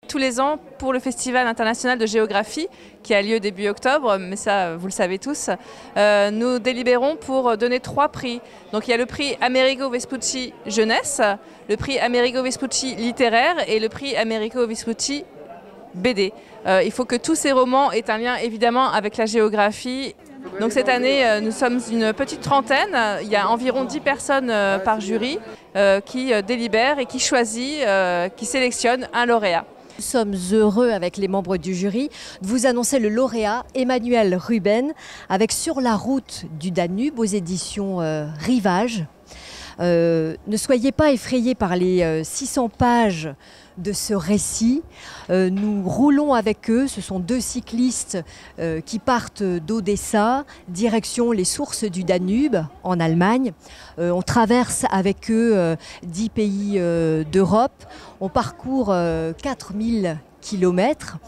Tous les ans, pour le Festival international de géographie, qui a lieu début octobre, mais ça, vous le savez tous, nous délibérons pour donner 3 prix. Donc il y a le prix Amerigo Vespucci Jeunesse, le prix Amerigo Vespucci Littéraire et le prix Amerigo Vespucci BD. Il faut que tous ces romans aient un lien évidemment avec la géographie. Donc cette année, nous sommes une petite trentaine. Il y a environ 10 personnes par jury qui délibèrent et qui choisissent, qui sélectionnent un lauréat. Nous sommes heureux avec les membres du jury de vous annoncer le lauréat Emmanuel Ruben avec Sur la route du Danube aux éditions Rivage. Ne soyez pas effrayés par les 600 pages de ce récit. Nous roulons avec eux, ce sont 2 cyclistes qui partent d'Odessa, direction les sources du Danube en Allemagne. On traverse avec eux 10 pays d'Europe, on parcourt 4000 kilomètres.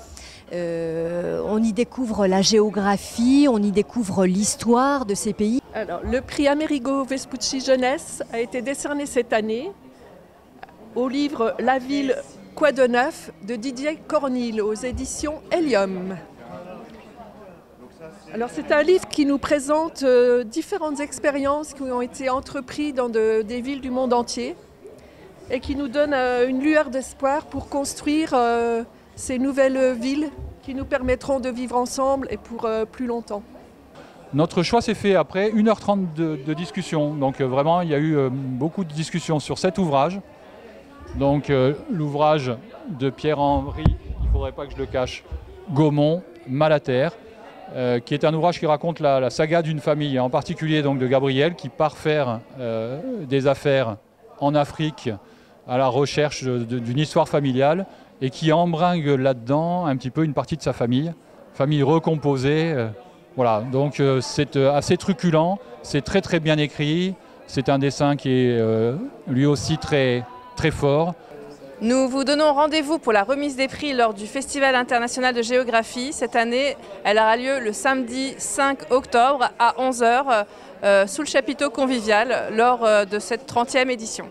On y découvre la géographie, on y découvre l'histoire de ces pays. Alors, le prix Amerigo Vespucci Jeunesse a été décerné cette année au livre La ville, quoi de neuf de Didier Cornille aux éditions Hélium. Alors, c'est un livre qui nous présente différentes expériences qui ont été entreprises dans des villes du monde entier et qui nous donne une lueur d'espoir pour construire ces nouvelles villes qui nous permettront de vivre ensemble et pour plus longtemps. Notre choix s'est fait après 1h30 de discussion. Donc vraiment, il y a eu beaucoup de discussions sur cet ouvrage. Donc l'ouvrage de Pierre-Henri, il ne faudrait pas que je le cache, Gaumont, Malater, qui est un ouvrage qui raconte la saga d'une famille, en particulier donc de Gabriel, qui part faire des affaires en Afrique à la recherche d'une histoire familiale et qui embringue là-dedans un petit peu une partie de sa famille recomposée. Voilà, donc c'est assez truculent, c'est très très bien écrit, c'est un dessin qui est lui aussi très, très fort. Nous vous donnons rendez-vous pour la remise des prix lors du Festival international de géographie. Cette année, elle aura lieu le samedi 5 octobre à 11 h sous le chapiteau convivial lors de cette 30e édition.